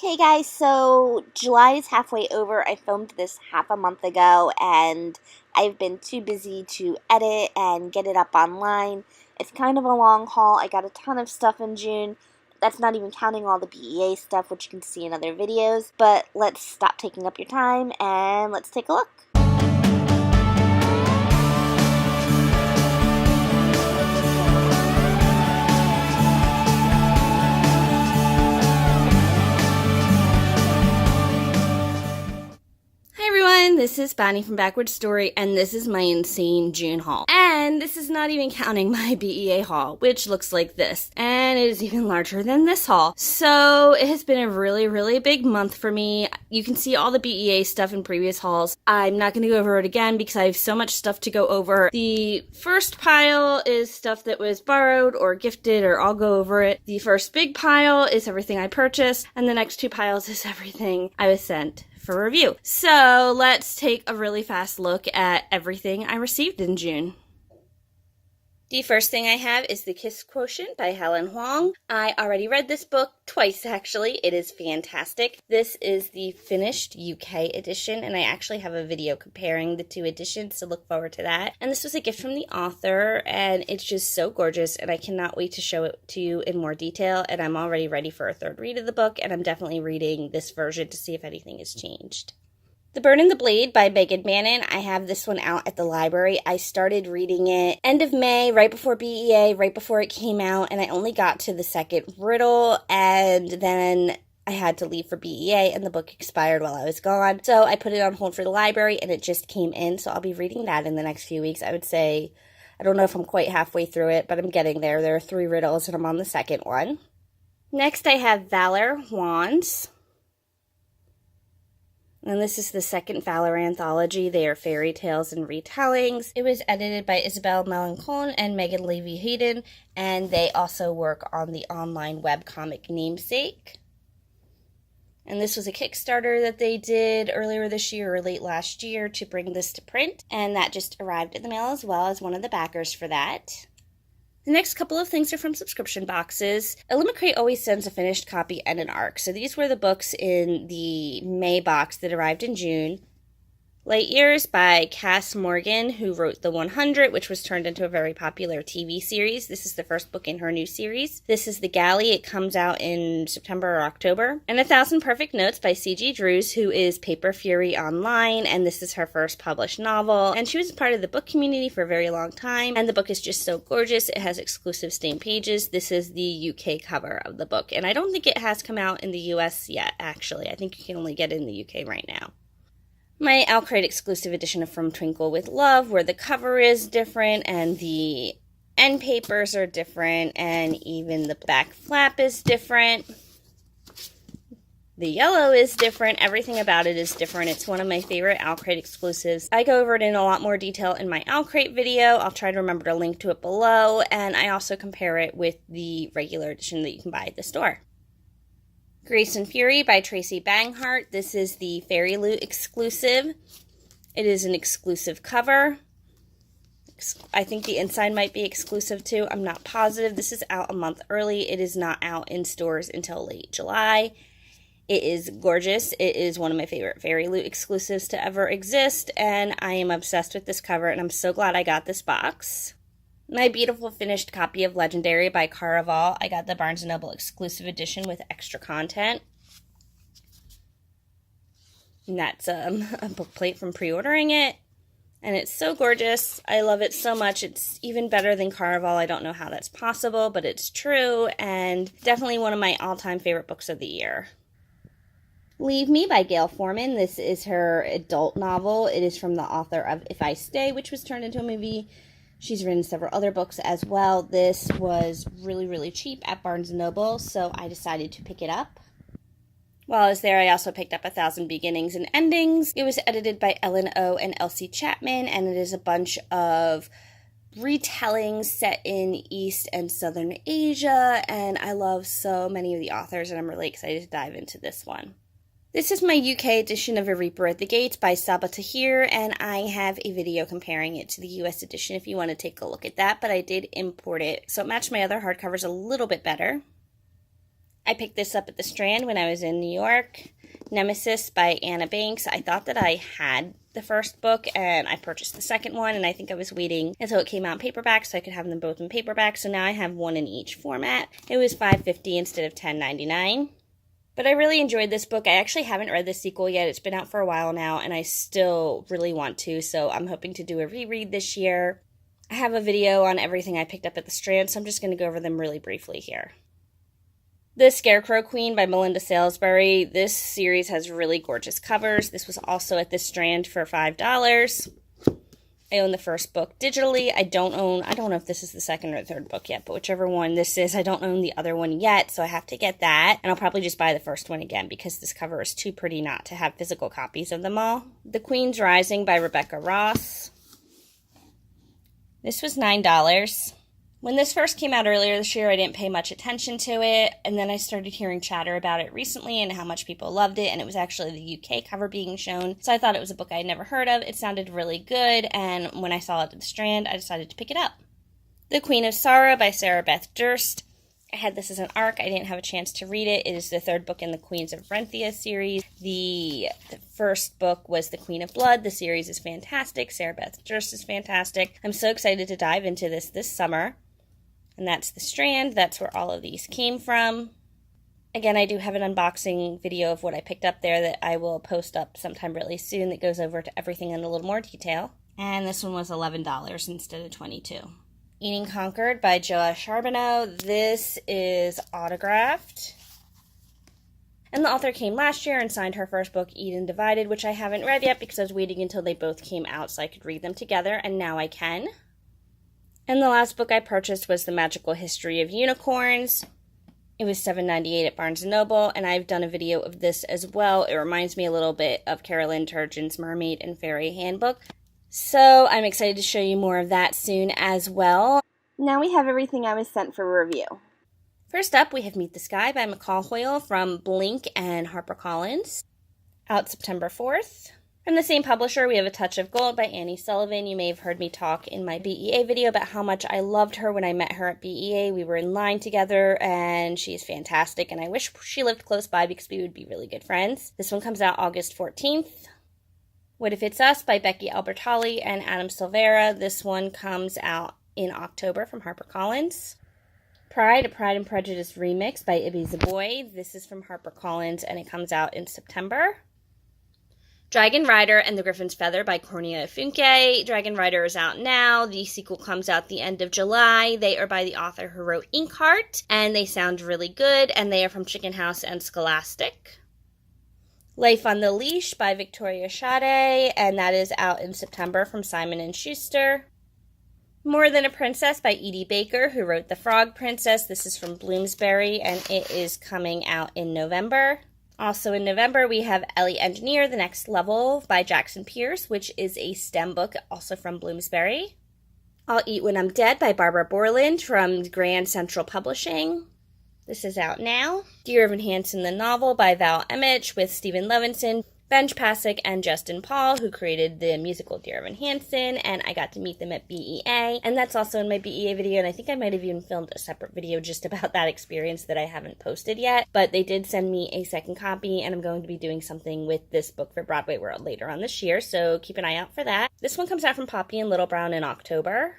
Okay guys, so July is halfway over. I filmed this half a month ago and I've been too busy to edit and get it up online. It's kind of a long haul. I got a ton of stuff in June. That's not even counting all the BEA stuff, which you can see in other videos. But let's stop taking up your time and let's take a look. This is Bonnie from Backward Story, and this is my insane June haul. And this is not even counting my BEA haul, which looks like this. And it is even larger than this haul. So it has been a really big month for me. You can see all the BEA stuff in previous hauls. I'm not going to go over it again because I have so much stuff to go over. The first pile is stuff that was borrowed or gifted, or I'll go over it. The first big pile is everything I purchased, and the next two piles is everything I was sent for review. So let's take a really fast look at everything I received in June. The first thing I have is The Kiss Quotient by Helen Huang. I already read this book twice, actually. It is fantastic. This is the finished UK edition, and I actually have a video comparing the two editions, so look forward to that. And this was a gift from the author, and it's just so gorgeous, and I cannot wait to show it to you in more detail, and I'm already ready for a third read of the book, and I'm definitely reading this version to see if anything has changed. The Bird and the Blade by Megan Bannon. I have this one out at the library. I started reading it end of May, right before BEA, right before it came out, and I only got to the second riddle, and then I had to leave for BEA, and the book expired while I was gone. So I put it on hold for the library, and it just came in, so I'll be reading that in the next few weeks. I would say, I don't know if I'm quite halfway through it, but I'm getting there. There are 3 riddles, and I'm on the second one. Next, I have Valor Wands. And this is the second Valor anthology. They are fairy tales and retellings. It was edited by Isabel Melancon and Megan Levy-Hayden, and they also work on the online webcomic Namesake. And this was a Kickstarter that they did earlier this year or late last year to bring this to print, and that just arrived in the mail as well as one of the backers for that. The next couple of things are from subscription boxes. Illimicrate always sends a finished copy and an ARC. So these were the books in the May box that arrived in June. Light Years by Cass Morgan, who wrote The 100, which was turned into a very popular TV series. This is the first book in her new series. This is The Galley. It comes out in September or October. And 1,000 Perfect Notes by C.G. Drews, who is Paper Fury Online, and this is her first published novel. And she was a part of the book community for a very long time, and the book is just so gorgeous. It has exclusive stamped pages. This is the UK cover of the book, and I don't think it has come out in the US yet, actually. I think you can only get it in the UK right now. My Alcrate exclusive edition of From Twinkle with Love, where the cover is different and the end papers are different and even the back flap is different. The yellow is different. Everything about it is different. It's one of my favorite Alcrate exclusives. I go over it in a lot more detail in my Alcrate video. I'll try to remember to link to it below, and I also compare it with the regular edition that you can buy at the store. Grace and Fury by Tracy Banghart. This is the Fairy Loot exclusive. It is an exclusive cover. I think the inside might be exclusive too. I'm not positive. This is out a month early. It is not out in stores until late July. It is gorgeous. It is one of my favorite Fairy Loot exclusives to ever exist, and I am obsessed with this cover, and I'm so glad I got this box. My beautiful finished copy of Legendary by Caraval. I got the Barnes & Noble exclusive edition with extra content. And that's a book plate from pre-ordering it. And it's so gorgeous. I love it so much. It's even better than Caraval. I don't know how that's possible, but it's true. And definitely one of my all-time favorite books of the year. Leave Me by Gail Forman. This is her adult novel. It is from the author of If I Stay, which was turned into a movie. She's written several other books as well. This was really cheap at Barnes & Noble, so I decided to pick it up. While I was there, I also picked up 1,000 Beginnings and Endings. It was edited by Ellen O. and Elsie Chapman, and it is a bunch of retellings set in East and Southern Asia, and I love so many of the authors, and I'm really excited to dive into this one. This is my UK edition of A Reaper at the Gates by Saba Tahir, and I have a video comparing it to the US edition if you want to take a look at that, but I did import it, so it matched my other hardcovers a little bit better. I picked this up at the Strand when I was in New York. Nemesis by Anna Banks. I thought that I had the first book and I purchased the second one, and I think I was waiting until it came out in paperback so I could have them both in paperback, so now I have one in each format. It was $5.50 instead of $10.99. But I really enjoyed this book. I actually haven't read the sequel yet. It's been out for a while now, and I still really want to, so I'm hoping to do a reread this year. I have a video on everything I picked up at the Strand, so I'm just going to go over them really briefly here. The Scarecrow Queen by Melinda Salisbury. This series has really gorgeous covers. This was also at the Strand for $5. I own the first book digitally. I don't know if this is the second or third book yet, but whichever one this is, I don't own the other one yet, so I have to get that. And I'll probably just buy the first one again because this cover is too pretty not to have physical copies of them all. The Queen's Rising by Rebecca Ross. This was $9. When this first came out earlier this year, I didn't pay much attention to it, and then I started hearing chatter about it recently and how much people loved it, and it was actually the UK cover being shown, so I thought it was a book I had never heard of. It sounded really good, and when I saw it at the Strand, I decided to pick it up. The Queen of Sorrow by Sarah Beth Durst. I had this as an ARC. I didn't have a chance to read it. It is the third book in the Queens of Renthia series. The first book was The Queen of Blood. The series is fantastic. Sarah Beth Durst is fantastic. I'm so excited to dive into this summer. And that's the Strand. That's where all of these came from. Again, I do have an unboxing video of what I picked up there that I will post up sometime really soon that goes over to everything in a little more detail. And this one was $11 instead of $22. Eating Conquered by Joa Charbonneau. This is autographed. And the author came last year and signed her first book, Eden Divided, which I haven't read yet because I was waiting until they both came out so I could read them together, and now I can. And the last book I purchased was The Magical History of Unicorns. It was $7.98 at Barnes & Noble, and I've done a video of this as well. It reminds me a little bit of Carolyn Turgeon's Mermaid and Fairy Handbook. So I'm excited to show you more of that soon as well. Now we have everything I was sent for review. First up, we have Meet the Sky by McCall Hoyle from Blink and HarperCollins, out September 4th. From the same publisher, we have A Touch of Gold by Annie Sullivan. You may have heard me talk in my BEA video about how much I loved her when I met her at BEA. We were in line together, and she's fantastic, and I wish she lived close by because we would be really good friends. This one comes out August 14th. What If It's Us by Becky Albertalli and Adam Silvera. This one comes out in October from HarperCollins. Pride, a Pride and Prejudice remix by Ibby Zaboy. This is from HarperCollins, and it comes out in September. Dragon Rider and the Griffin's Feather by Cornelia Funke. Dragon Rider is out now. The sequel comes out the end of July. They are by the author who wrote Inkheart, and they sound really good, and they are from Chicken House and Scholastic. Life on the Leash by Victoria Sade, and that is out in September from Simon & Schuster. More Than a Princess by Edie Baker, who wrote The Frog Princess. This is from Bloomsbury, and it is coming out in November. Also in November, we have Ellie Engineer, The Next Level by Jackson Pierce, which is a STEM book, also from Bloomsbury. I'll Eat When I'm Dead by Barbara Borland from Grand Central Publishing. This is out now. Dear Evan Hansen, the novel by Val Emmett with Stephen Levinson, Benj Pasek, and Justin Paul, who created the musical Dear Evan Hansen, and I got to meet them at BEA, and that's also in my BEA video, and I think I might have even filmed a separate video just about that experience that I haven't posted yet, but they did send me a second copy, and I'm going to be doing something with this book for Broadway World later on this year, so keep an eye out for that. This one comes out from Poppy and Little Brown in October.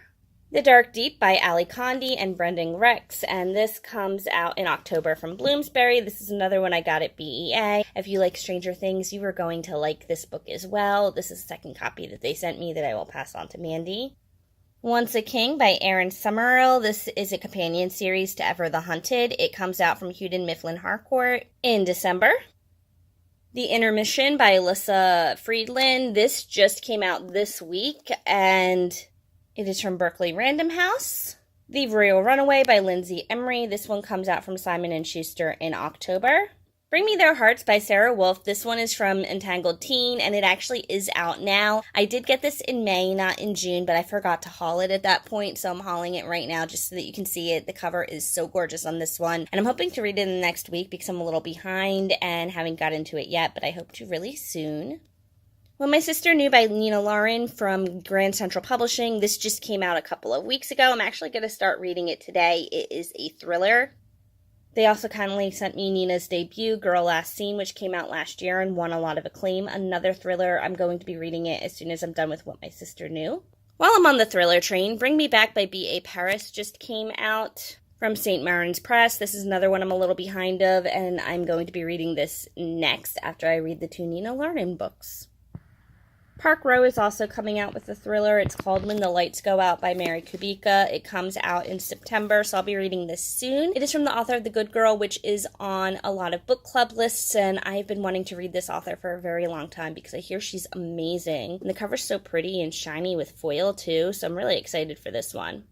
The Dark Deep by Ali Condi and Brendan Rex, and this comes out in October from Bloomsbury. This is another one I got at BEA. If you like Stranger Things, you are going to like this book as well. This is the second copy that they sent me that I will pass on to Mandy. Once a King by Aaron Summerall. This is a companion series to Ever the Hunted. It comes out from Houghton Mifflin Harcourt in December. The Intermission by Alyssa Friedland. This just came out this week, and it is from Berkeley Random House. The Royal Runaway by Lindsay Emery. This one comes out from Simon & Schuster in October. Bring Me Their Hearts by Sarah Wolf. This one is from Entangled Teen, and it actually is out now. I did get this in May, not in June, but I forgot to haul it at that point, so I'm hauling it right now just so that you can see it. The cover is so gorgeous on this one, and I'm hoping to read it in the next week because I'm a little behind and haven't got into it yet, but I hope to really soon. What My Sister Knew by Nina Lauren from Grand Central Publishing. This just came out a couple of weeks ago. I'm actually going to start reading it today. It is a thriller. They also kindly sent me Nina's debut, Girl Last Seen, which came out last year and won a lot of acclaim. Another thriller. I'm going to be reading it as soon as I'm done with What My Sister Knew. While I'm on the thriller train, Bring Me Back by B.A. Paris just came out from St. Marin's Press. This is another one I'm a little behind of, and I'm going to be reading this next after I read the 2 Nina Larson books. Park Row is also coming out with a thriller. It's called When the Lights Go Out by Mary Kubica. It comes out in September, so I'll be reading this soon. It is from the author of The Good Girl, which is on a lot of book club lists, and I've been wanting to read this author for a very long time because I hear she's amazing. And the cover's so pretty and shiny with foil too, so I'm really excited for this one.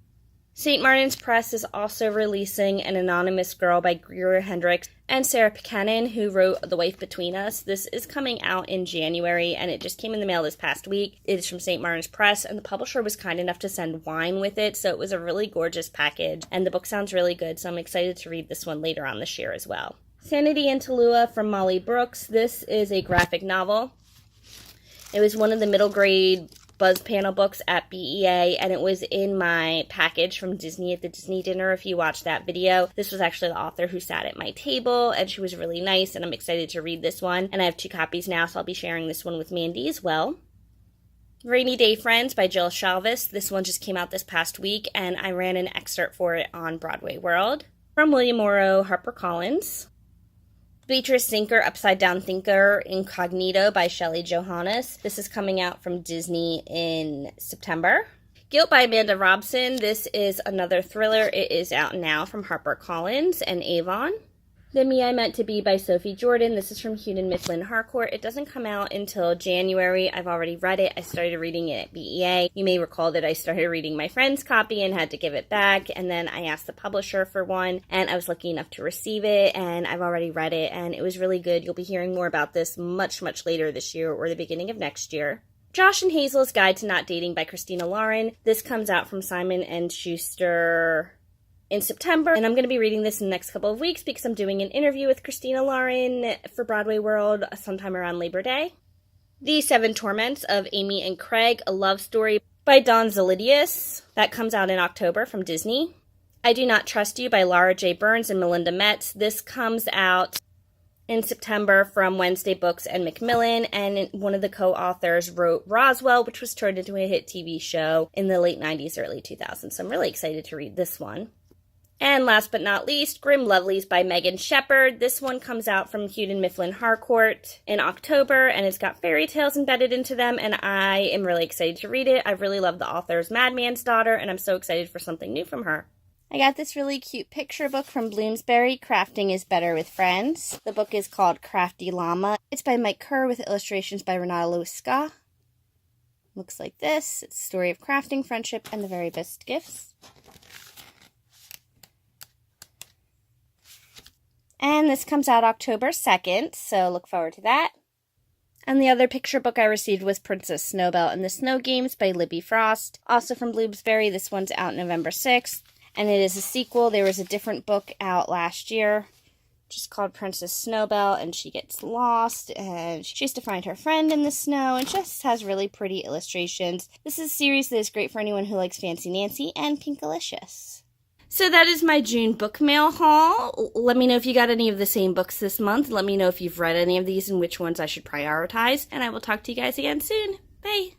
St. Martin's Press is also releasing An Anonymous Girl by Greer Hendricks and Sarah Buchanan, who wrote The Wife Between Us. This is coming out in January, and it just came in the mail this past week. It is from St. Martin's Press, and the publisher was kind enough to send wine with it, so it was a really gorgeous package, and the book sounds really good, so I'm excited to read this one later on this year as well. Sanity in Tallulah from Molly Brooks. This is a graphic novel. It was one of the middle grade Buzz panel books at BEA, and it was in my package from Disney at the Disney dinner. If you watched that video, this was actually the author who sat at my table, and she was really nice, and I'm excited to read this one. And I have 2 copies now, so I'll be sharing this one with Mandy as well. Rainy Day Friends by Jill Shalvis. This one just came out this past week, and I ran an excerpt for it on Broadway World. From William Morrow, HarperCollins. Beatrice Zinker, Upside Down Thinker, Incognito by Shelley Johannes. This is coming out from Disney in September. Guilt by Amanda Robson. This is another thriller. It is out now from HarperCollins and Avon. The Me I Meant to Be by Sophie Jordan. This is from Houghton Mifflin Harcourt. It doesn't come out until January. I've already read it. I started reading it at BEA. You may recall that I started reading my friend's copy and had to give it back, and then I asked the publisher for one, and I was lucky enough to receive it, and I've already read it, and it was really good. You'll be hearing more about this much, much later this year or the beginning of next year. Josh and Hazel's Guide to Not Dating by Christina Lauren. This comes out from Simon & Schuster in September, and I'm going to be reading this in the next couple of weeks because I'm doing an interview with Christina Lauren for Broadway World sometime around Labor Day. The 7 Torments of Amy and Craig, a love story by Dawn Zelidius. That comes out in October from Disney. I Do Not Trust You by Laura J. Burns and Melinda Metz. This comes out in September from Wednesday Books and Macmillan, and one of the co-authors wrote Roswell, which was turned into a hit TV show in the late 90s, early 2000s. So I'm really excited to read this one. And last but not least, Grim Lovelies by Megan Shepherd. This one comes out from Houghton Mifflin Harcourt in October, and it's got fairy tales embedded into them, and I am really excited to read it. I really love the author's Madman's Daughter, and I'm so excited for something new from her. I got this really cute picture book from Bloomsbury, Crafting is Better with Friends. The book is called Crafty Llama. It's by Mike Kerr with illustrations by Renata Luiska. Looks like this. It's a story of crafting, friendship, and the very best gifts. And this comes out October 2nd, so look forward to that. And the other picture book I received was Princess Snowbell and the Snow Games by Libby Frost. Also from Bloomsbury, this one's out November 6th, and it is a sequel. There was a different book out last year, just called Princess Snowbell, and she gets lost, and she has to find her friend in the snow, and just has really pretty illustrations. This is a series that is great for anyone who likes Fancy Nancy and Pinkalicious. So that is my June book mail haul. Let me know if you got any of the same books this month. Let me know if you've read any of these and which ones I should prioritize. And I will talk to you guys again soon. Bye.